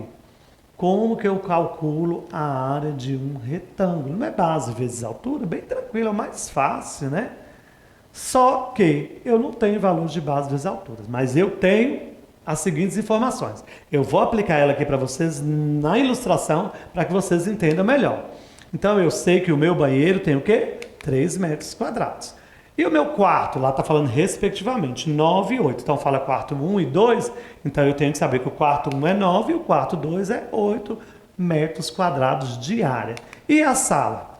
Como que eu calculo a área de um retângulo? Não é base vezes altura? Bem tranquilo, é mais fácil, né? Só que eu não tenho valor de base vezes altura, mas eu tenho as seguintes informações. Eu vou aplicar ela aqui para vocês na ilustração para que vocês entendam melhor. Então eu sei que o meu banheiro tem o quê? 3 metros quadrados. E o meu quarto, lá está falando respectivamente, 9 e 8. Então fala quarto 1 e 2, então eu tenho que saber que o quarto 1 é 9 e o quarto 2 é 8 metros quadrados de área. E a sala?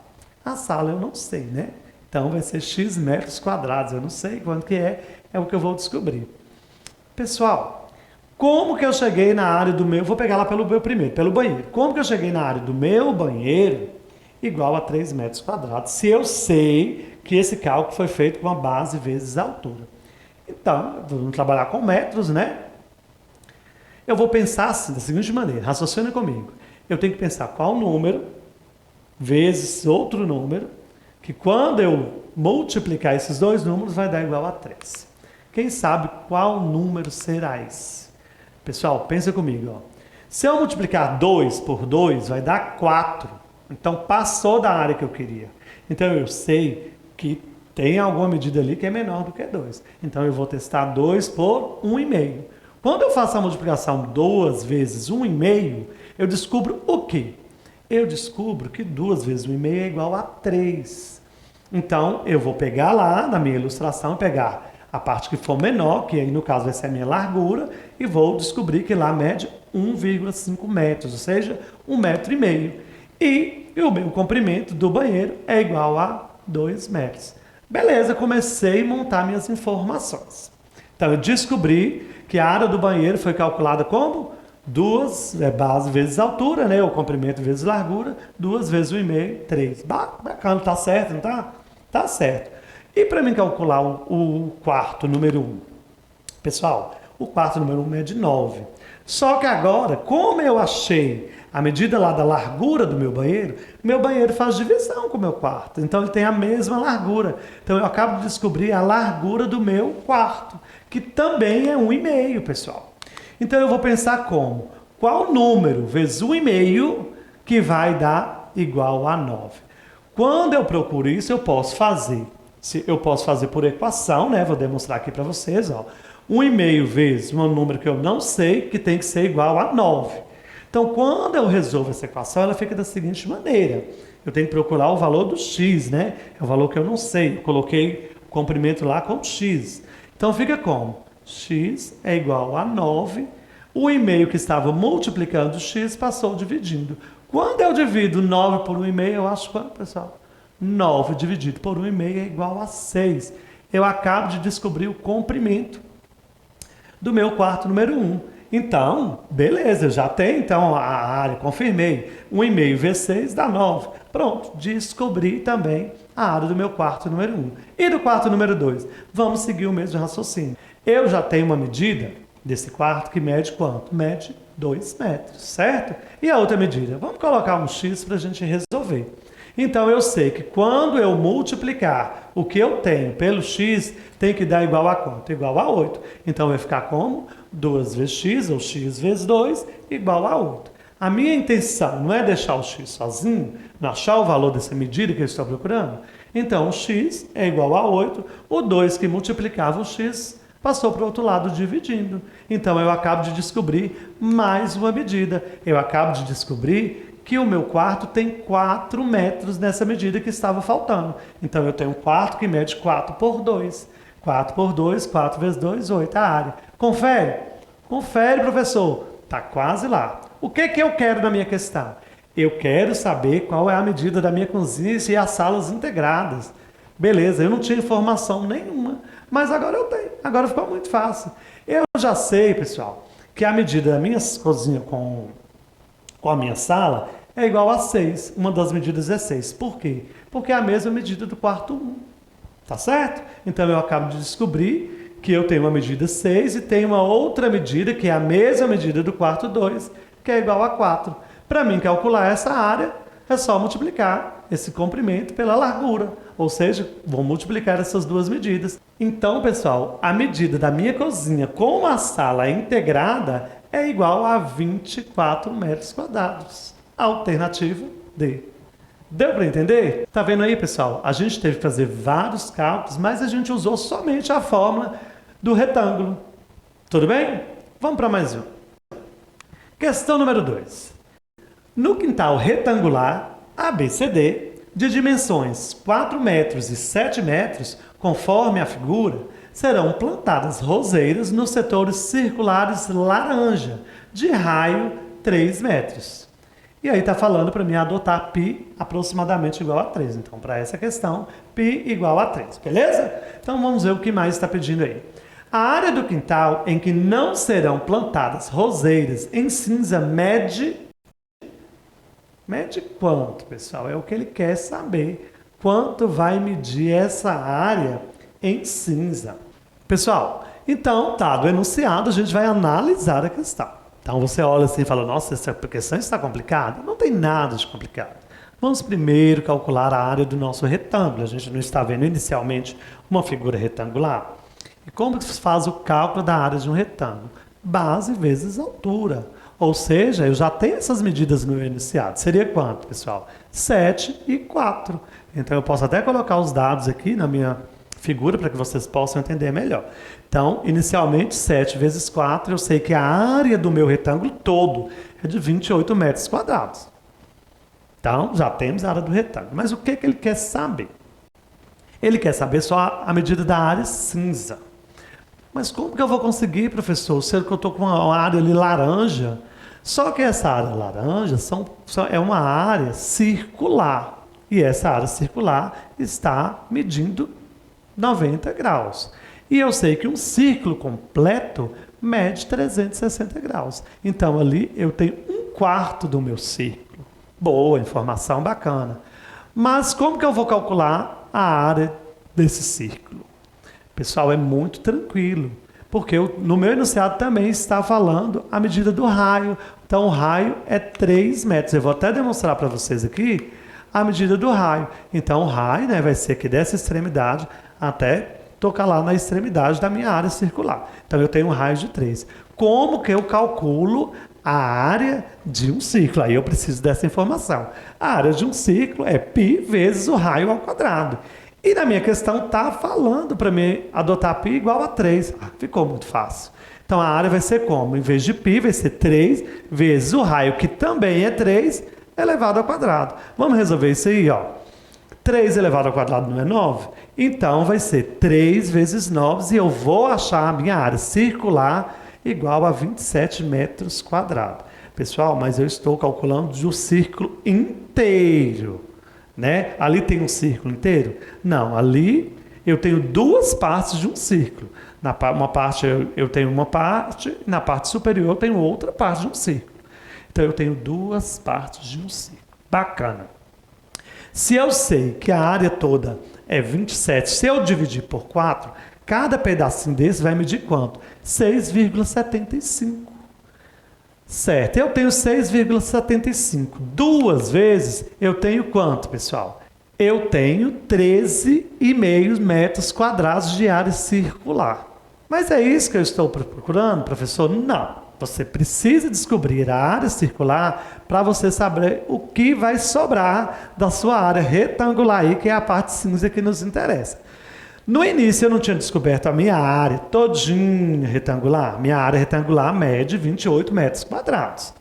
A sala eu não sei, né? Então vai ser x metros quadrados, eu não sei quanto que é o que eu vou descobrir. Pessoal, como que eu cheguei na área do meu... Vou pegar lá pelo meu primeiro, pelo banheiro. Como que eu cheguei na área do meu banheiro igual a 3 metros quadrados, se eu sei que esse cálculo foi feito com a base vezes a altura? Então, vamos trabalhar com metros, né? Eu vou pensar assim, da seguinte maneira, raciocina comigo. Eu tenho que pensar qual número vezes outro número, que quando eu multiplicar esses dois números vai dar igual a 3. Quem sabe qual número será esse? Pessoal, pensa comigo. Ó. Se eu multiplicar 2 por 2, vai dar 4. Então, passou da área que eu queria. Então, eu sei que tem alguma medida ali que é menor do que 2. Então, eu vou testar 2 por 1,5. Quando eu faço a multiplicação 2 vezes 1,5, eu descubro o quê? Eu descubro que 2 vezes 1,5 é igual a 3. Então, eu vou pegar lá na minha ilustração, pegar a parte que for menor, que aí no caso vai ser a minha largura, e vou descobrir que lá mede 1,5 metros, ou seja, 1,5 metros. E o meu comprimento do banheiro é igual a 2 metros. Beleza, comecei a montar minhas informações. Então, eu descobri que a área do banheiro foi calculada como? 2 base vezes altura, né? O comprimento vezes largura, 2 vezes 1,5, 3. Bacana, tá certo, não tá? Tá certo. E para mim calcular o quarto número 1? Pessoal, o quarto número 1 é de 9. Só que agora, como eu achei a medida lá da largura do meu banheiro faz divisão com o meu quarto. Então, ele tem a mesma largura. Então, eu acabo de descobrir a largura do meu quarto, que também é 1,5, pessoal. Então, eu vou pensar como? Qual número vezes 1,5 que vai dar igual a 9? Quando eu procuro isso, eu posso fazer. Eu posso fazer por equação, né? Vou demonstrar aqui para vocês. Ó. 1,5 vezes um número que eu não sei, que tem que ser igual a 9. Então, quando eu resolvo essa equação, ela fica da seguinte maneira. Eu tenho que procurar o valor do x, né? É o valor que eu não sei. Eu coloquei o comprimento lá com x. Então, fica como? X é igual a 9. O e-mail que estava multiplicando x passou dividindo. Quando eu divido 9 por 1,5, eu acho quanto, pessoal? 9 dividido por 1,5 é igual a 6. Eu acabo de descobrir o comprimento do meu quarto número 1. Então, beleza, eu já tenho então a área, confirmei. 1,5 vezes 6 dá 9. Pronto, descobri também a área do meu quarto número 1. E do quarto número 2? Vamos seguir o mesmo raciocínio. Eu já tenho uma medida desse quarto que mede quanto? Mede 2 metros, certo? E a outra medida? Vamos colocar um x para a gente resolver. Então, eu sei que quando eu multiplicar o que eu tenho pelo x, tem que dar igual a quanto? Igual a 8. Então, vai ficar como? 2 vezes x, ou x vezes 2, igual a 8. A minha intenção não é deixar o x sozinho, não achar o valor dessa medida que eu estou procurando. Então, o x é igual a 8. O 2 que multiplicava o x passou para o outro lado dividindo. Então, eu acabo de descobrir mais uma medida. Eu acabo de descobrir que o meu quarto tem 4 metros nessa medida que estava faltando. Então, eu tenho um quarto que mede 4 por 2. 4 por 2, 4 vezes 2, 8 a área. Confere? Confere, professor. Está quase lá. O que eu quero na minha questão? Eu quero saber qual é a medida da minha cozinha e as salas integradas. Beleza, eu não tinha informação nenhuma, mas agora eu tenho. Agora ficou muito fácil. Eu já sei, pessoal, que a medida da minha cozinha com a minha sala é igual a 6. Uma das medidas é 6. Por quê? Porque é a mesma medida do quarto 1. Tá certo? Então eu acabo de descobrir que eu tenho uma medida 6 e tenho uma outra medida que é a mesma medida do quarto 2, que é igual a 4. Para mim calcular essa área, é só multiplicar esse comprimento pela largura. Ou seja, vou multiplicar essas duas medidas. Então, pessoal, a medida da minha cozinha com uma sala integrada é igual a 24 metros quadrados. Alternativa D. Deu para entender? Tá vendo aí, pessoal? A gente teve que fazer vários cálculos, mas a gente usou somente a fórmula do retângulo. Tudo bem? Vamos para mais um. Questão número 2. No quintal retangular ABCD, de dimensões 4 metros e 7 metros, conforme a figura, serão plantadas roseiras nos setores circulares laranja, de raio 3 metros. E aí está falando para mim adotar π aproximadamente igual a 3. Então, para essa questão, π igual a 3, beleza? Então, vamos ver o que mais está pedindo aí. A área do quintal em que não serão plantadas roseiras em cinza mede quanto, pessoal? É o que ele quer saber. Quanto vai medir essa área em cinza? Pessoal, então, dado o enunciado, a gente vai analisar a questão. Então, você olha assim e fala, nossa, essa questão está complicada? Não tem nada de complicado. Vamos primeiro calcular a área do nosso retângulo. A gente não está vendo inicialmente uma figura retangular. E como se faz o cálculo da área de um retângulo? Base vezes altura. Ou seja, eu já tenho essas medidas no meu enunciado. Seria quanto, pessoal? 7 e 4. Então, eu posso até colocar os dados aqui na minha figura para que vocês possam entender melhor. Então, inicialmente, 7 vezes 4, eu sei que a área do meu retângulo todo é de 28 metros quadrados. Então, já temos a área do retângulo. Mas o que ele quer saber? Ele quer saber só a medida da área cinza. Mas como que eu vou conseguir, professor, sendo que eu estou com uma área ali laranja? Só que essa área laranja é uma área circular. E essa área circular está medindo 90 graus. E eu sei que um círculo completo mede 360 graus. Então, ali eu tenho 1/4 do meu círculo. Boa, informação bacana. Mas como que eu vou calcular a área desse círculo? Pessoal, é muito tranquilo, porque no meu enunciado também está falando a medida do raio. Então, o raio é 3 metros. Eu vou até demonstrar para vocês aqui a medida do raio. Então, o raio, né, vai ser aqui dessa extremidade até tocar lá na extremidade da minha área circular. Então, eu tenho um raio de 3. Como que eu calculo a área de um círculo? Aí eu preciso dessa informação. A área de um círculo é π vezes o raio ao quadrado. E na minha questão está falando para mim adotar π igual a 3. Ficou muito fácil. Então a área vai ser como? Em vez de π, vai ser 3 vezes o raio, que também é 3, elevado ao quadrado. Vamos resolver isso aí, ó. 3 elevado ao quadrado não é 9? Então vai ser 3 vezes 9 e eu vou achar a minha área circular igual a 27 metros quadrados. Pessoal, mas eu estou calculando de um círculo inteiro, né? Ali tem um círculo inteiro? Não, ali eu tenho duas partes de um círculo. Uma parte eu tenho uma parte, na parte superior eu tenho outra parte de um círculo. Então eu tenho duas partes de um círculo. Bacana. Se eu sei que a área toda é 27, se eu dividir por 4, cada pedacinho desse vai medir quanto? 6,75. Certo, eu tenho 6,75. Duas vezes eu tenho quanto, pessoal? Eu tenho 13,5 metros quadrados de área circular. Mas é isso que eu estou procurando, professor? Não. Você precisa descobrir a área circular para você saber o que vai sobrar da sua área retangular aí, que é a parte cinza que nos interessa. No início eu não tinha descoberto a minha área todinha retangular. Minha área retangular mede 28 metros quadrados.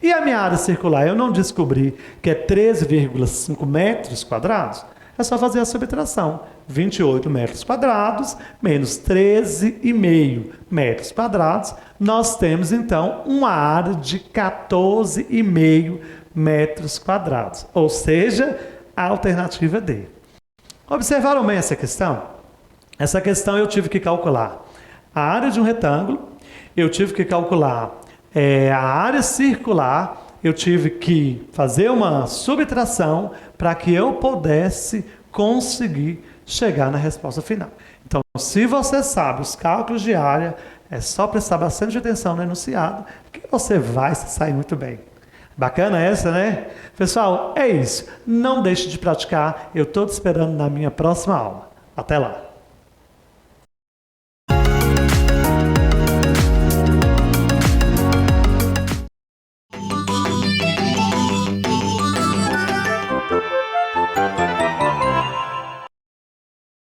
E a minha área circular eu não descobri que é 13,5 metros quadrados. É só fazer a subtração. 28 metros quadrados menos 13,5 metros quadrados. Nós temos então uma área de 14,5 metros quadrados. Ou seja, a alternativa D. Observaram bem essa questão? Essa questão eu tive que calcular a área de um retângulo, eu tive que calcular a área circular, eu tive que fazer uma subtração para que eu pudesse conseguir chegar na resposta final. Então, se você sabe os cálculos de área, é só prestar bastante atenção no enunciado, que você vai se sair muito bem. Bacana essa, né? Pessoal, é isso. Não deixe de praticar. Eu estou te esperando na minha próxima aula. Até lá!